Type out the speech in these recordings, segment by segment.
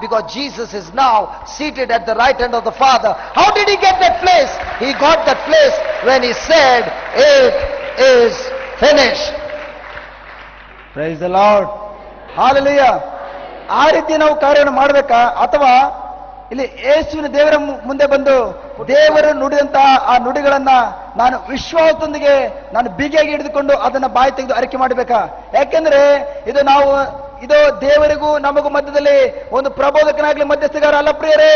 Because Jesus is now seated at the right hand of the Father. How did he get that place? He got that place when he said, "It is finished." Praise the lord. Hallelujah. ಆ ರೀತಿ ನಾವು ಕಾರ್ಯವನ್ನು ಮಾಡಬೇಕಾ, ಅಥವಾ ಇಲ್ಲಿ ಯೇಸುವಿನ ದೇವರ ಮುಂದೆ ಬಂದು ದೇವರು ನುಡಿದಂತಹ ಆ ನುಡಿಗಳನ್ನ ನಾನು ವಿಶ್ವಾಸದೊಂದಿಗೆ ನಾನು ಬಿಗಿಯಾಗಿ ಹಿಡಿದುಕೊಂಡು ಅದನ್ನ ಬಾಯಿ ತೆಗೆದು ಅರಿಕೆ ಮಾಡಬೇಕಾ? ಯಾಕೆಂದ್ರೆ ಇದು ದೇವರಿಗೂ ನಮಗೂ ಮಧ್ಯದಲ್ಲಿ ಒಂದು ಪ್ರಬೋಧಕನಾಗ್ಲಿ ಮಧ್ಯಸ್ಥಗಾರ ಅಲ್ಲ ಪ್ರಿಯರೇ.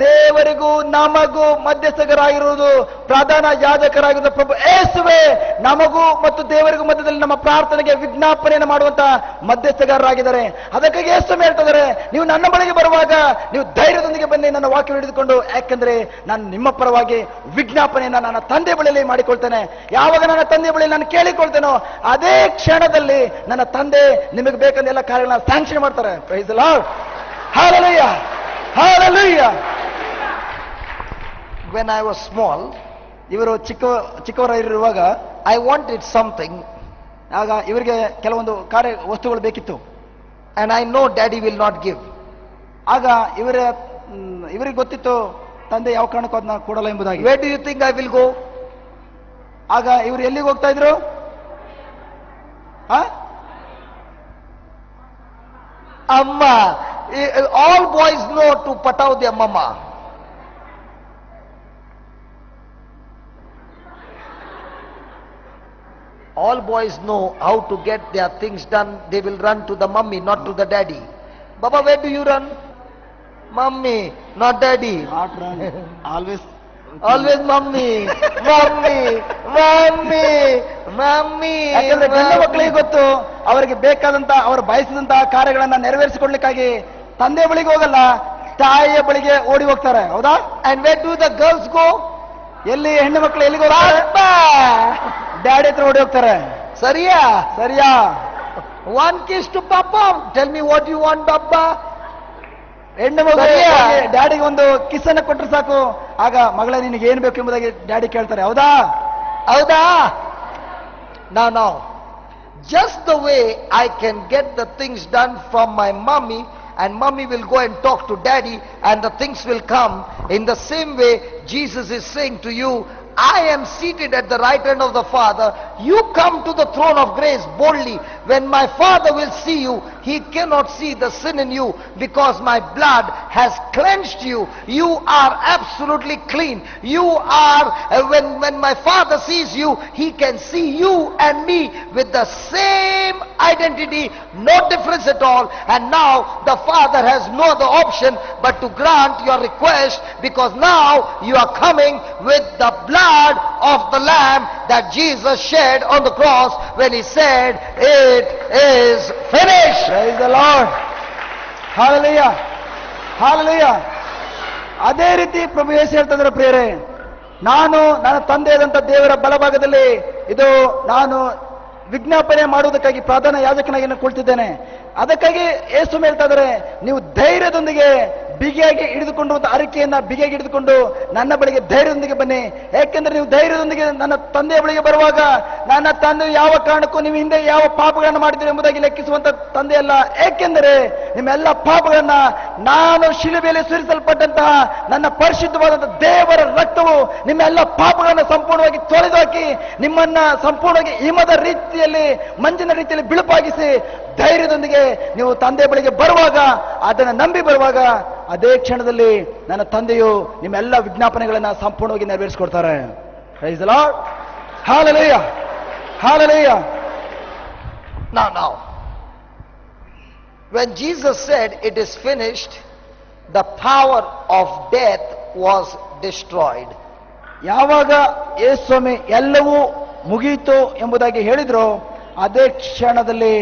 ದೇವರಿಗೂ ನಮಗೂ ಮಧ್ಯಸ್ಥರಾಗಿರುವುದು ಪ್ರಧಾನ ಯಾಜಕರಾಗಿರುವ ಪ್ರಭು ಯೇಸುವೇ ನಮಗೂ ಮತ್ತು ದೇವರಿಗೂ ಮಧ್ಯದಲ್ಲಿ ನಮ್ಮ ಪ್ರಾರ್ಥನೆಗೆ ವಿಜ್ಞಾಪನೆಯನ್ನು ಮಾಡುವಂತ ಮಧ್ಯಸ್ಥಗಾರರಾಗಿದ್ದಾರೆ. ಅದಕ್ಕಾಗಿ ಯೇಸು ಹೇಳ್ತಿದ್ದಾರೆ, ನೀವು ನನ್ನ ಬಳಿಗೆ ಬರುವಾಗ ನೀವು ಧೈರ್ಯದೊಂದಿಗೆ ಬನ್ನಿ ನನ್ನ ವಾಕ್ಯ ಹಿಡಿದುಕೊಂಡು, ಯಾಕೆಂದ್ರೆ ನಾನು ನಿಮ್ಮ ಪರವಾಗಿ ವಿಜ್ಞಾಪನೆಯನ್ನ ನನ್ನ ತಂದೆ ಬಳಿಯಲ್ಲಿ ಮಾಡಿಕೊಳ್ತೇನೆ. ಯಾವಾಗ ನನ್ನ ತಂದೆ ಬಳಿಯಲ್ಲಿ ನಾನು ಕೇಳಿಕೊಳ್ತೇನೋ ಅದೇ ಕ್ಷಣದಲ್ಲಿ ನನ್ನ ತಂದೆ ನಿಮಗೆ ಬೇಕಂದ ಎಲ್ಲ ಕಾರ್ಯಗಳನ್ನ ಸ್ಯಾಂಕ್ಷನ್ ಮಾಡ್ತಾರೆ. Praise the Lord. Hallelujah, hallelujah. When I was small, ಇವರು ಚಿಕ್ಕವರಾಗಿರುವಾಗ I wanted something, ಆಗ ಇವರಿಗೆ ಕೆಲವೊಂದು ವಸ್ತುಗಳು ಬೇಕಿತ್ತು. and I know Daddy will not give. ಆಗ ಇವರಿಗೆ ಗೊತ್ತಿತ್ತು ತಂದೆ ಯಾವ ಕಾರಣಕ್ಕೂ ಅದನ್ನ ಕೊಡಲ್ಲ ಎಂಬುದಾಗಿ. Where do you think I will go? ಆಗ ಇವರು ಎಲ್ಲಿಗೆ ಹೋಗ್ತಾ ಇದ್ರು? Amma. All boys know to patav their mama. All boys know how to get their things done. They will run to the mummy, not to the daddy. Baba, where do you run? Mummy, not daddy. Always Always mummy, mummy, mummy, mummy. ಯಾಕಂದ್ರೆ ಗಂಡು ಮಕ್ಕಳಿಗೆ ಗೊತ್ತು ಅವರಿಗೆ ಬೇಕಾದಂತ ಅವರು ಬಯಸಿದಂತಹ ಕಾರ್ಯಗಳನ್ನ ನೆರವೇರಿಸಿಕೊಡ್ಲಿಕ್ಕಾಗಿ ತಂದೆ ಬಳಿಗೆ ಹೋಗಲ್ಲ, ತಾಯಿಯ ಬಳಿಗೆ ಓಡಿ ಹೋಗ್ತಾರೆ. ಹೌದಾ? And where do the girls go? ಎಲ್ಲಿ ಹೆಣ್ಣು ಮಕ್ಕಳು ಎಲ್ಲಿಗೆ ಹೋಗ್ತಾರೆ? ಡ್ಯಾಡಿ ಹತ್ರ ಓಡಿ ಹೋಗ್ತಾರೆ. Sariya. ಸರಿಯಾ? One kiss to Papa. Tell me what you want, Papa. ಹೆಣ್ಣು ಮಗು ಡ್ಯಾಡಿಗೆ ಒಂದು ಕಿಸ್ ಅನ್ನ ಕೊಟ್ಟರೆ ಸಾಕು, ಆಗ ಮಗಳೇ ನಿನಗೆ ಏನ್ ಬೇಕು ಎಂಬುದಾಗಿ ಡ್ಯಾಡಿ ಕೇಳ್ತಾರೆ. ಹೌದಾ? ಹೌದಾ? Now, just the way I can get the things done from my mummy, and mummy will go and talk to daddy and the things will come, in the same way Jesus is saying to you, I am seated at the right hand of the Father. You come to the throne of grace boldly. When my Father will see you, he cannot see the sin in you, because my blood has cleansed you. You are absolutely clean. You are, when my Father sees you, he can see you and me with the same identity, no difference at all. And now the Father has no other option but to grant your request, because now you are coming with the blood of the Lamb that Jesus shed on the cross when he said, "It is finished." Praise the Lord. Hallelujah. Hallelujah. ಅದೇ ರೀತಿ ಪ್ರಭು ಯೇಸು ಹೇಳ್ತಿದ್ದಾರೆ ಪ್ರಿಯರೇ, ನಾನು ನನ್ನ ತಂದೆಯಾದಂಥ ದೇವರ ಬಲಭಾಗದಲ್ಲಿ ಇದು ನಾನು ವಿಜ್ಞಾಪನೆ ಮಾಡುವುದಕ್ಕಾಗಿ ಪ್ರಧಾನ ಯಾಜಕನಾಗಿ ನಾನು ಕುಳಿತಿದ್ದೇನೆ. ಅದಕ್ಕಾಗಿ ಯೇಸು ಹೇಳ್ತಾ ಇದ್ದಾರೆ, ನೀವು ಧೈರ್ಯದೊಂದಿಗೆ ಬಿಗಿಯಾಗಿ ಹಿಡಿದುಕೊಂಡು ಅರಿಕೆಯನ್ನ ಬಿಗಿಯಾಗಿ ಹಿಡಿದುಕೊಂಡು ನನ್ನ ಬಳಿಗೆ ಧೈರ್ಯದೊಂದಿಗೆ ಬನ್ನಿ. ಯಾಕೆಂದ್ರೆ ನೀವು ಧೈರ್ಯದೊಂದಿಗೆ ನನ್ನ ತಂದೆಯ ಬಳಿಗೆ ಬರುವಾಗ ನನ್ನ ತಂದೆ ಯಾವ ಕಾರಣಕ್ಕೂ ನೀವು ಹಿಂದೆ ಯಾವ ಪಾಪಗಳನ್ನು ಮಾಡಿದ್ದೀರಿ ಎಂಬುದಾಗಿ ಲೆಕ್ಕಿಸುವಂತ ತಂದೆ ಅಲ್ಲ. ಏಕೆಂದರೆ ನಿಮ್ಮೆಲ್ಲ ಪಾಪಗಳನ್ನ ನಾನು ಶಿಲುಬೆಯಲ್ಲಿ ಸುರಿಸಲ್ಪಟ್ಟಂತಹ ನನ್ನ ಪರಿಶುದ್ಧವಾದಂತಹ ದೇವರ ರಕ್ತವು ನಿಮ್ಮೆಲ್ಲ ಪಾಪಗಳನ್ನ ಸಂಪೂರ್ಣವಾಗಿ ತೊಳೆದು ಹಾಕಿ ನಿಮ್ಮನ್ನ ಸಂಪೂರ್ಣವಾಗಿ ಹಿಮದ ರೀತಿಯಲ್ಲಿ ಮಂಜಿನ ರೀತಿಯಲ್ಲಿ ಬಿಳುಪಾಗಿಸಿ ಧೈರ್ಯದೊಂದಿಗೆ ನೀವು ತಂದೆ ಬಳಿಗೆ ಬರುವಾಗ, ಅದನ್ನು ನಂಬಿ ಬರುವಾಗ, ಅದೇ ಕ್ಷಣದಲ್ಲಿ ನನ್ನ ತಂದೆಯು ನಿಮ್ಮೆಲ್ಲ ವಿಜ್ಞಾಪನೆಗಳನ್ನ ಸಂಪೂರ್ಣವಾಗಿ ನೆರವೇರಿಸಿಕೊಡ್ತಾರೆ. Praise the Lord. Hallelujah, hallelujah. Now, when Jesus said it is finished, the power of death was destroyed. ಯಾವಾಗ ಯೇಸು ಸ್ವಾಮಿ ಎಲ್ಲವೂ ಮುಗಿಯಿತು ಎಂಬುದಾಗಿ ಹೇಳಿದ್ರು, ಅದೇ ಕ್ಷಣದಲ್ಲಿ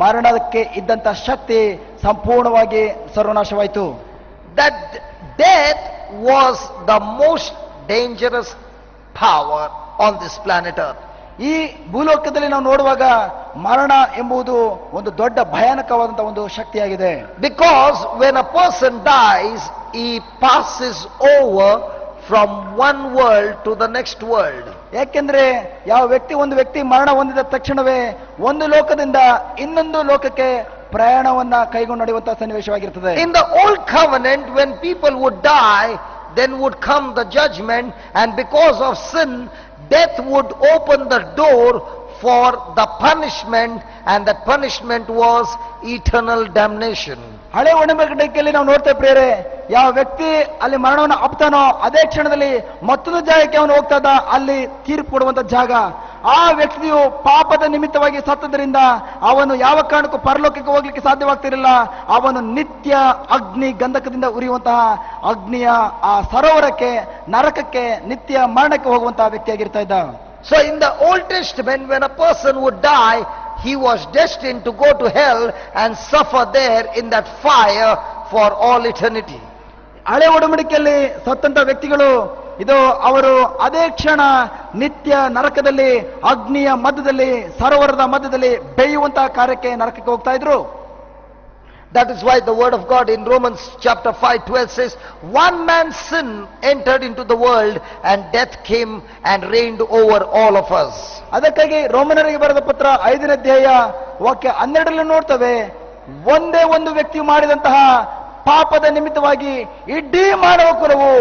ಮರಣಕ್ಕೆ ಇದ್ದಂತ ಶಕ್ತಿ ಸಂಪೂರ್ಣವಾಗಿ ಸರ್ವನಾಶವಾಯಿತು. That death was the most dangerous power on this planet Earth. ಈ ಭೂಲೋಕದಲ್ಲಿ ನಾವು ನೋಡುವಾಗ ಮರಣ ಎಂಬುದು ಒಂದು ದೊಡ್ಡ ಭಯಾನಕವಾದಂತಹ ಒಂದು ಶಕ್ತಿಯಾಗಿದೆ. Because when a person dies, he passes over from one world to the next world. ಯಾಕೆಂದ್ರೆ ಯಾವ ಒಂದು ವ್ಯಕ್ತಿ ಮರಣ ಹೊಂದಿದ ತಕ್ಷಣವೇ ಒಂದು ಲೋಕದಿಂದ ಇನ್ನೊಂದು ಲೋಕಕ್ಕೆ ಪ್ರಯಾಣವನ್ನ ಕೈಗೊಂಡು ನಡೆಯುವಂತಹ ಸನ್ನಿವೇಶವಾಗಿರ್ತದೆ. In the old covenant, when people would die, then would come the judgment, and because of sin, death would open the door for the punishment, and that punishment was eternal damnation. ಹಳೆ ಒಡಂಬಡಿಕೆಯಲ್ಲಿ ನಾವು ನೋಡ್ತೇವೆ ಪ್ರಿಯರೇ, ಯಾವ ವ್ಯಕ್ತಿ ಅಲ್ಲಿ ಮರಣವನ್ನು ಅಪ್ತಾನೋ ಅದೇ ಕ್ಷಣದಲ್ಲಿ ಮತ್ತೊಂದು ಜಾಗಕ್ಕೆ ಅವನು ಹೋಗ್ತಾ ಇದ್ದ, ಅಲ್ಲಿ ತೀರ್ಪು ಕೊಡುವಂತ ಜಾಗ. ಆ ವ್ಯಕ್ತಿಯು ಪಾಪದ ನಿಮಿತ್ತವಾಗಿ ಸತ್ತದ್ರಿಂದ ಅವನು ಯಾವ ಕಾರಣಕ್ಕೂ ಪರಲೋಕಕ್ಕೆ ಹೋಗ್ಲಿಕ್ಕೆ ಸಾಧ್ಯವಾಗ್ತಿರಲಿಲ್ಲ. ಅವನು ನಿತ್ಯ ಅಗ್ನಿ ಗಂಧಕದಿಂದ ಉರಿಯುವಂತಹ ಅಗ್ನಿಯ ಆ ಸರೋವರಕ್ಕೆ, ನರಕಕ್ಕೆ, ನಿತ್ಯ ಮರಣಕ್ಕೆ ಹೋಗುವಂತಹ ವ್ಯಕ್ತಿಯಾಗಿರ್ತಾ ಇದ್ದ. So in the Old Testament, when a person would die, he was destined to go to hell and suffer there in that fire for all eternity. ಹಳೆ ಒಡಂಬಡಿಕೆಯಲ್ಲಿ ಸತ್ತಂತ ವ್ಯಕ್ತಿಗಳು ಇದು ಅವರು ಅದೇ ಕ್ಷಣ ನಿತ್ಯ ನರಕದಲ್ಲಿ, ಅಗ್ನಿಯ ಮಧ್ಯದಲ್ಲಿ, ಸರೋವರದ ಮಧ್ಯದಲ್ಲಿ ಬೇಯುವಂತಹ ಕಾರ್ಯಕ್ಕೆ ನರಕಕ್ಕೆ ಹೋಗ್ತಾ ಇದ್ರು. That is why the word of God in Romans chapter 5:12 says, one man's sin entered into the world and death came and reigned over all of us. ಅದಕ್ಕಾಗಿ ರೋಮನರಿಗೆ ಬರೆದ ಪತ್ರ 5ನೇ ಅಧ್ಯಾಯ ವಾಕ್ಯ 12ರಲ್ಲಿ ನೋಡ್ತೇವೆ, ಒಂದೇ ಒಂದು ವ್ಯಕ್ತಿ ಮಾಡಿದಂತಹ ಪಾಪದ ನಿಮಿತ್ತವಾಗಿ ಇಡೀ ಮಾನವ ಕುಲವು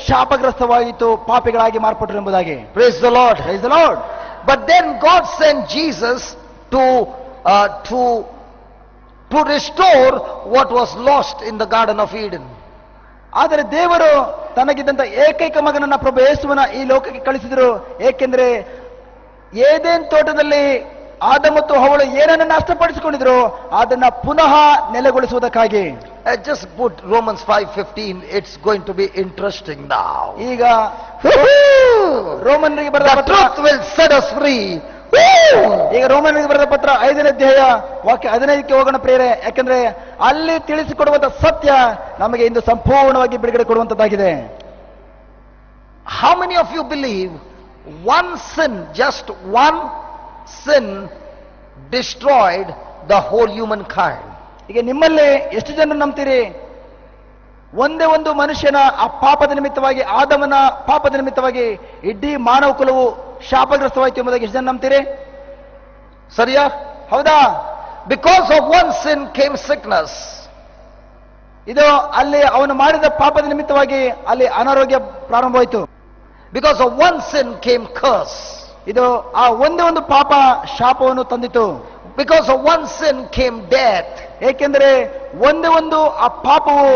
ಶಾಪಗ್ರಸ್ತವಾಯಿತು, ಪಾಪಿಗಳಾಗಿ ಮಾರ್ಪಟ್ಟರು ಎಂಬುದಾಗಿ. Praise the Lord. Praise the Lord. But then God sent Jesus to restore what was lost in the Garden of Eden. ಆದರೆ ದೇವರು ತನಗಿದ್ದಂತ ಏಕೈಕ ಮಗನನ್ನ ಪ್ರಭು ಯೇಸುವನ ಈ ಲೋಕಕ್ಕೆ ಕಳಿಸಿದರು. ಏಕೆಂದ್ರೆ ಏದೇನ್ ತೋಟದಲ್ಲಿ ಆದ ಮತ್ತು ಅವಳು ಏನನ್ನ ನಷ್ಟಪಡಿಸಿಕೊಂಡಿದ್ರು ಅದನ್ನ ಪುನಃ ನೆಲೆಗೊಳಿಸುವುದಕ್ಕಾಗಿ. Just put Romans 5:15. It's going to be interesting now. ಈಗ ರೋಮನರಿಗೆ ಬರೆದ The ಪತ್ರ, truth will set us free. ಈಗ ರೋಮನರಿಗೆ ಬರೆದ ಪತ್ರ 5ನೇ ಅಧ್ಯಾಯ ವಾಕ್ಯ 15ಕ್ಕೆ ಹೋಗೋಣ ಪ್ರಿಯರೇ. ಯಾಕಂದ್ರೆ ಅಲ್ಲಿ ತಿಳಿಸಿಕೊಡುವಂತ ಸತ್ಯ ನಮಗೆ ಇಂದು ಸಂಪೂರ್ಣವಾಗಿ ಬಿಡುಗಡೆ ಕೊಡುವಂತದ್ದಾಗಿದೆ. How many of you believe one sin, just one sin destroyed the whole humankind? ಈಗ ನಿಮ್ಮಲ್ಲಿ ಎಷ್ಟು ಜನ ನಂಬ್ತೀರಿ ಒಂದೇ ಒಂದು ಮನುಷ್ಯನ ಆ ಪಾಪದ ನಿಮಿತ್ತವಾಗಿ, ಆದಮನ ಪಾಪದ ನಿಮಿತ್ತವಾಗಿ ಇಡೀ ಮಾನವ ಕುಲವು ಶಾಪಗ್ರಸ್ತವಾಯಿತು ಎಂಬುದಾಗಿ ಎಷ್ಟು ಜನ ನಂಬ್ತೀರಿ? Sariya? ಹೌದಾ? Because of one sin came sickness. ಇದು ಅಲ್ಲಿ ಅವನು ಮಾಡಿದ ಪಾಪದ ನಿಮಿತ್ತವಾಗಿ ಅಲ್ಲಿ ಅನಾರೋಗ್ಯ ಪ್ರಾರಂಭವಾಯಿತು. Because of one sin came curse. ಇದು ಆ ಒಂದೇ ಒಂದು ಪಾಪ ಶಾಪವನ್ನು ತಂದಿತು. Because of one sin came death. ಏಕೆಂದರೆ ಒಂದೇ ಒಂದು ಆ ಪಾಪವು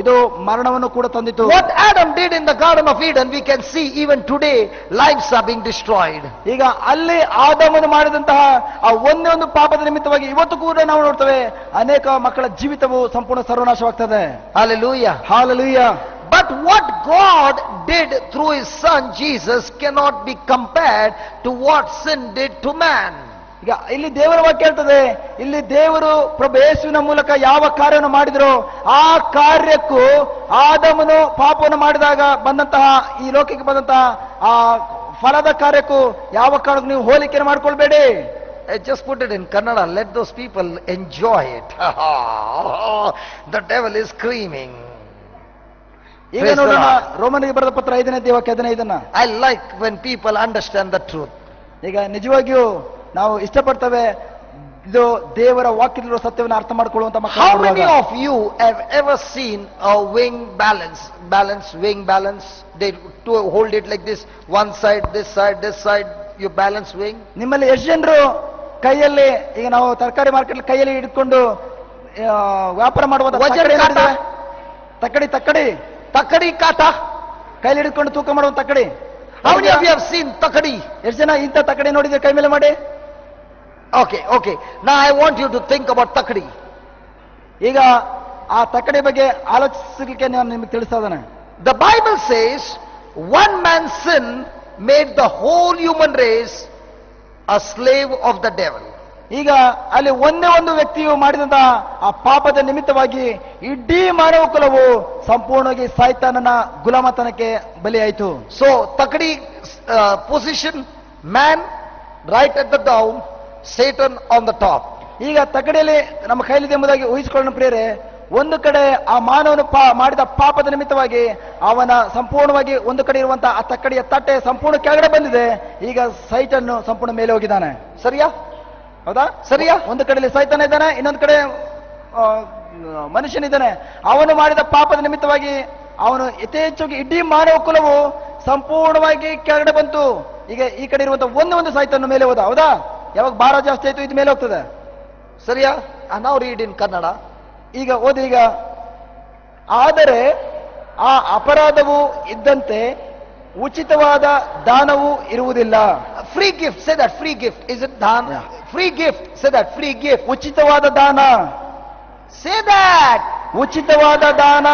ಇದು ಮರಣವನ್ನು ಕೂಡ ತಂದಿತು. What Adam did in the Garden of Eden, we can see even today, lives are being destroyed. ಈಗ ಅಲ್ಲಿ ಆದಾಮನು ಮಾಡಿದಂತಹ ಆ ಒಂದೇ ಒಂದು ಪಾಪದ ನಿಮಿತ್ತವಾಗಿ ಇವತ್ತು ಕೂಡ ನಾವು ನೋಡ್ತೇವೆ ಅನೇಕ ಮಕ್ಕಳ ಜೀವಿತವು ಸಂಪೂರ್ಣ ಸರ್ವನಾಶವಾಗ್ತದೆ. Hallelujah. Hallelujah. But what God did through his son Jesus cannot be compared to what sin did to man. ಈಗ ಇಲ್ಲಿ ದೇವರ ವಾಕ್ಯ ಹೇಳ್ತದೆ, ಇಲ್ಲಿ ದೇವರು ಪ್ರಭು ಯೇಸುವಿನ ಮೂಲಕ ಯಾವ ಕಾರ್ಯವನ್ನು ಮಾಡಿದ್ರು ಆ ಕಾರ್ಯಕ್ಕೂ ಆದಾಮನು ಪಾಪವನ್ನು ಮಾಡಿದಾಗ ಬಂದಂತಹ ಈ ಲೋಕಕ್ಕೆ ಬಂದಂತಹ ಆ ಫಲದ ಕಾರ್ಯಕ್ಕೂ ಯಾವ ಕಾರಣಕ್ಕೂ ನೀವು ಹೋಲಿಕೆಯನ್ನು ಮಾಡ್ಕೊಳ್ಬೇಡಿ. Just put it in Kannada, let those people enjoy it. The devil is screaming. ಈಗ ನೋಡೋಣ ರೋಮನಿಗೆ ಬರೆದ ಪತ್ರ 5ನೇ ಅಧ್ಯಾಯ ವಾಕ್ಯ 15. I like when people understand the truth. ಈಗ ನಿಜವಾಗಿಯೂ ನಾವು ಇಷ್ಟಪಡ್ತೇವೆ ಇದು ದೇವರ ವಾಕ್ಯದಲ್ಲಿರುವ ಸತ್ಯವನ್ನು ಅರ್ಥ ಮಾಡಿಕೊಳ್ಳುವಂತ ಮಕ್ಕಳು. How many of you have ever seen a wing balance? Wing balance. They to hold it like this, one side, this side, you balance wing. ನಿಮ್ಮಲ್ಲಿ ಎಷ್ಟು ಜನರು ಕೈಯಲ್ಲಿ, ಈಗ ನಾವು ತರಕಾರಿ ಮಾರ್ಕೆಟ್ ಕೈಯಲ್ಲಿ ಹಿಡ್ಕೊಂಡು ವ್ಯಾಪಾರ ಮಾಡುವ ತಕ್ಕಡಿ ಕಾಟ ಕೈಲಿ ಹಿಡ್ಕೊಂಡು ತೂಕ ಮಾಡುವ ತಕ್ಕಡಿ. How many of you have seen takadi? ಎಷ್ಟು ಜನ ಇಂಥ ತಕ್ಕಡಿ ನೋಡಿದ್ರೆ ಕೈ ಮೇಲೆ ಮಾಡಿ? Okay. Now I want you to think about takadi. ಈಗ ಆ ತಕ್ಕಡಿ ಬಗ್ಗೆ ಆಲೋಚಿಸಲಿಕ್ಕೆ ನಾನು ನಿಮಗೆ ತಿಳಿಸ್ತಾ ಇದ್ದೇನೆ. The Bible says one man's sin made the whole human race a slave of the devil. ಈಗ ಅಲ್ಲಿ ಒಂದೇ ಒಂದು ವ್ಯಕ್ತಿಯು ಮಾಡಿದಂತಹ ಆ ಪಾಪದ ನಿಮಿತ್ತವಾಗಿ ಇಡೀ ಮಾನವ ಕುಲವು ಸಂಪೂರ್ಣವಾಗಿ ಸೈತಾನನ ಗುಲಾಮತನಕ್ಕೆ ಬಲಿಯಾಯಿತು. So takadi position, man right at the down, Satan on the top. ಈಗ ತಕ್ಕಡಿಯಲ್ಲಿ ನಮ್ಮ ಕೈಲಿದೆ ಎಂಬುದಾಗಿ ಊಹಿಸಿಕೊಳ್ಳೋಣ ಪ್ರಿಯರೇ. ಒಂದು ಕಡೆ ಆ ಮಾನವನು ಮಾಡಿದ ಪಾಪದ ನಿಮಿತ್ತವಾಗಿ ಅವನ ಸಂಪೂರ್ಣವಾಗಿ ಒಂದು ಕಡೆ ಇರುವಂತಹ ಆ ತಕ್ಕಡಿಯ ತಟ್ಟೆ ಸಂಪೂರ್ಣ ಕೆಳಗಡೆ ಬಂದಿದೆ. ಈಗ ಸೈತಾನ್ ಸಂಪೂರ್ಣ ಮೇಲೆ ಹೋಗಿದ್ದಾನೆ. ಸರಿಯಾ? ಹೌದಾ? ಸರಿಯಾ? ಒಂದು ಕಡೆಯಲ್ಲಿ ಸೈತಾನ ಇದ್ದಾನೆ, ಇನ್ನೊಂದು ಕಡೆ ಆ, ಮನುಷ್ಯನಿದ್ದಾನೆ, ಅವನು ಮಾಡಿದ ಪಾಪದ ನಿಮಿತ್ತವಾಗಿ ಅವನು ಯಥೇಚ್ಛವಾಗಿ ಇಡೀ ಮಾನವ ಕುಲವು ಸಂಪೂರ್ಣವಾಗಿ ಕೆಳಗಡೆ ಬಂತು. ಈಗ ಈ ಕಡೆ ಇರುವಂತ ಒಂದು ಸಾಹಿತ್ಯವನ್ನು ಮೇಲೆ ಹೋದ, ಹೌದಾ? ಯಾವಾಗ ಭಾರ ಜಾಸ್ತಿ ಆಯ್ತು ಇದು ಮೇಲೆ ಹೋಗ್ತದೆ, ಸರಿಯಾ? ನಾವು ರೀಡ್ ಇನ್ ಕನ್ನಡ. ಈಗ ಓದಿ. ಈಗ ಆದರೆ ಆ ಅಪರಾಧವು ಇದ್ದಂತೆ ಉಚಿತವಾದ ದಾನವು ಇರುವುದಿಲ್ಲ. Free gift, say that, free gift. Is it dhan? Yeah. Free gift, say that, free gift. ಉಚಿತವಾದ ದಾನ, Say that. ಉಚಿತವಾದ ದಾನ.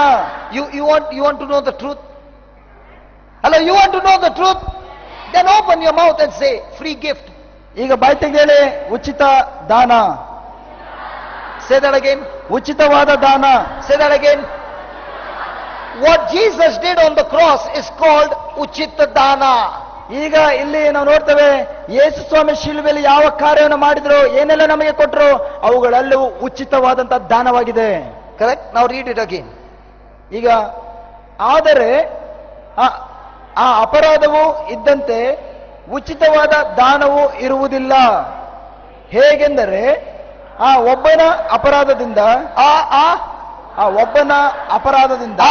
You want to know the truth? Hello, you want to know the truth? Then open your mouth and say, free gift. ಈಗ ಬಾಯಿ ತೆಗೆದೇಳಿ ಉಚಿತ ದಾನ. Say that again. ಉಚಿತವಾದ ದಾನ. Say that again. What Jesus did on the cross is called Uchita Dana. ಈಗ ಇಲ್ಲಿ ನಾವು ನೋಡ್ತೇವೆ, ಯೇಸು ಸ್ವಾಮಿ ಶಿಲುಬೆಯಲ್ಲಿ ಯಾವ ಕಾರ್ಯವನ್ನು ಮಾಡಿದ್ರು, ಏನೆಲ್ಲ ನಮಗೆ ಕೊಟ್ಟರು, ಅವುಗಳೆಲ್ಲವೂ ಉಚಿತವಾದಂತಹ ದಾನವಾಗಿದೆ. Correct? Now read it again. ಈಗ ಆದರೆ ಆ ಅಪರಾಧವು ಇದ್ದಂತೆ ಉಚಿತವಾದ ದಾನವು ಇರುವುದಿಲ್ಲ. ಹೇಗೆಂದರೆ ಆ ಒಬ್ಬನ ಅಪರಾಧದಿಂದ ಒಬ್ಬನ ಅಪರಾಧದಿಂದ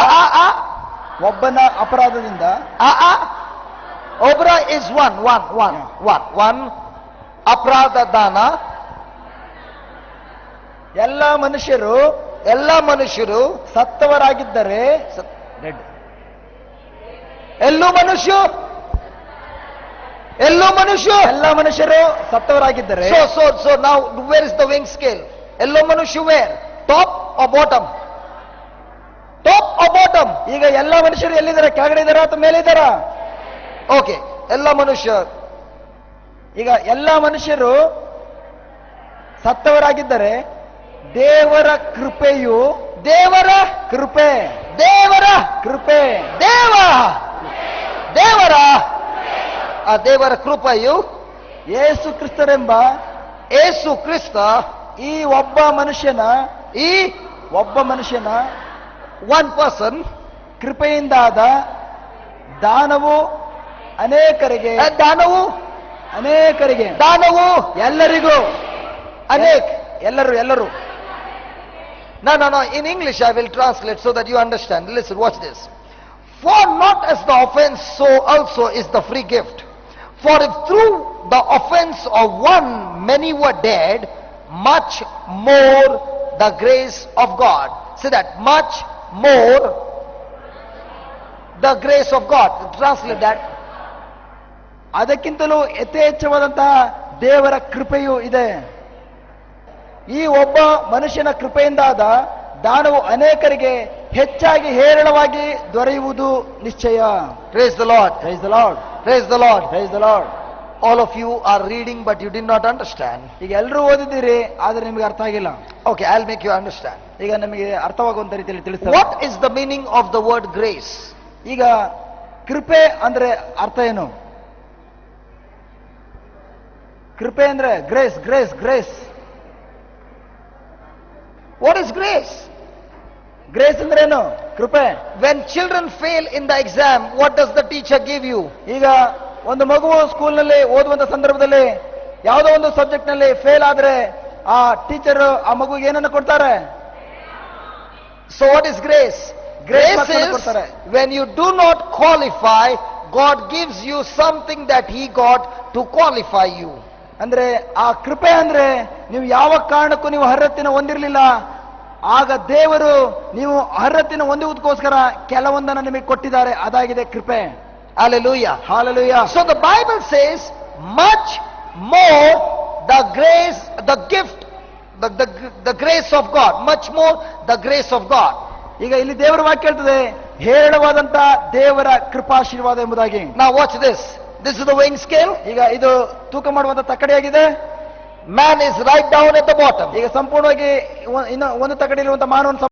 Obra is one. Aprada Dana. ಎಲ್ಲ ಮನುಷ್ಯರು ಸತ್ತವರಾಗಿದ್ದರೆ ಎಲ್ಲೂ ಮನುಷ್ಯ ಎಲ್ಲ ಮನುಷ್ಯರು ಸತ್ತವರಾಗಿದ್ದರೆ. So now where is the weighing scale? ಎಲ್ಲೋ ಮನುಷ್ಯ where? Top or bottom? Top or bottom? ಈಗ ಎಲ್ಲ ಮನುಷ್ಯರು ಎಲ್ಲಿದ್ದಾರೆ? ಕೆಳಗಡೆ ಇದ್ದಾರಾ ಅಥವಾ ಮೇಲೆ ಇದ್ದಾರಾ? ಓಕೆ, ಎಲ್ಲ ಮನುಷ್ಯ. ಈಗ ಎಲ್ಲ ಮನುಷ್ಯರು ಸತ್ತವರಾಗಿದ್ದರೆ ದೇವರ ಕೃಪೆಯು ದೇವರ ಕೃಪೆಯು ಯೇಸು ಕ್ರಿಸ್ತರೆಂಬ ಯೇಸು ಕ್ರಿಸ್ತ ಈ ಒಬ್ಬ ಮನುಷ್ಯನ ಒನ್ ಪರ್ಸನ್ ಕೃಪೆಯಿಂದಾದ ದಾನವು ಅನೇಕರಿಗೆ ಎಲ್ಲರಿಗೂ ಎಲ್ಲರೂ. No. In English I will translate so that you understand. Listen, watch this. For not as the offense, so also is the free gift. For if through the offense of one many were dead, much more the grace of God. Say that, much more the grace of God. Translate that. ಅದಕ್ಕಿಂತಲೂ ಯಥೇಚ್ಛವಾದಂತಹ ದೇವರ ಕೃಪೆಯೂ ಇದೆ. ಈ ಒಬ್ಬ ಮನುಷ್ಯನ ಕೃಪೆಯಿಂದಾದ ದಾನವು ಅನೇಕರಿಗೆ ಹೆಚ್ಚಾಗಿ ಹೇರಳವಾಗಿ ದೊರೆಯುವುದು ನಿಶ್ಚಯ. Praise the Lord. Praise the Lord. Praise the Lord. Praise the Lord. All of you are reading but you did not understand. ಈಗ ಎಲ್ಲರೂ ಓದಿದ್ದೀರಿ, ಆದ್ರೆ ನಿಮಗೆ ಅರ್ಥ ಆಗಿಲ್ಲ. Okay, I'll make you understand. ಈಗ ನಮಗೆ ಅರ್ಥವಾಗುವಂತ ರೀತಿಯಲ್ಲಿ ತಿಳಿಸ್ತೇನೆ. What is the meaning of the word grace? ಈಗ ಕೃಪೆ ಅಂದ್ರೆ ಅರ್ಥ ಏನು? ಕೃಪೆ ಅಂದ್ರೆ grace. What is grace? Grace ಅಂದ್ರೆ ಏನು? ಕೃಪೆ. When children fail in the exam, what does the teacher give you? ಈಗ ಒಂದು ಮಗುವು ಸ್ಕೂಲ್ನಲ್ಲಿ ಓದುವಂತ ಸಂದರ್ಭದಲ್ಲಿ ಯಾವುದೋ ಒಂದು ಸಬ್ಜೆಕ್ಟ್ ನಲ್ಲಿ ಫೇಲ್ ಆದ್ರೆ ಆ ಟೀಚರ್ ಆ ಮಗುಗೆ ಏನನ್ನು ಕೊಡ್ತಾರೆ? So what is grace? Grace is when you do not qualify, God gives you something that He got to qualify you. ಅಂದ್ರೆ ಆ ಕೃಪೆ ಅಂದ್ರೆ ನೀವು ಯಾವ ಕಾರಣಕ್ಕೂ ನೀವು ಅರ್ಹತೆಯನ್ನು ಹೊಂದಿರಲಿಲ್ಲ, ಆಗ ದೇವರು ನೀವು ಅರ್ಹತೆಯನ್ನು ಹೊಂದುವುದಕ್ಕೋಸ್ಕರ ಕೆಲವೊಂದನ್ನು ನಿಮಗೆ ಕೊಟ್ಟಿದ್ದಾರೆ, ಅದಾಗಿದೆ ಕೃಪೆ. Hallelujah. Hallelujah. So the Bible says much more the grace, the gift, the grace of God, much more the grace of God. ಈಗ ಇಲ್ಲಿ ದೇವರ ವಾಕ್ಯ ಹೇಳ್ತದೆ ಹೇರಳವಾದಂತ ದೇವರ ಕೃಪಾಶೀರ್ವಾದ ಎಂಬುದಾಗಿ. Now watch this. This is the weighing scale. ಈಗ ಇದು ತೂಕ ಮಾಡುವಂತ ತಕ್ಕಡಿಯಾಗಿದೆ. Man is right down at the bottom. ಈಗ ಸಂಪೂರ್ಣವಾಗಿ ಒಂದು ತಕ್ಕಡಿಯಲ್ಲಿರುವಂತ ಮಾನವನ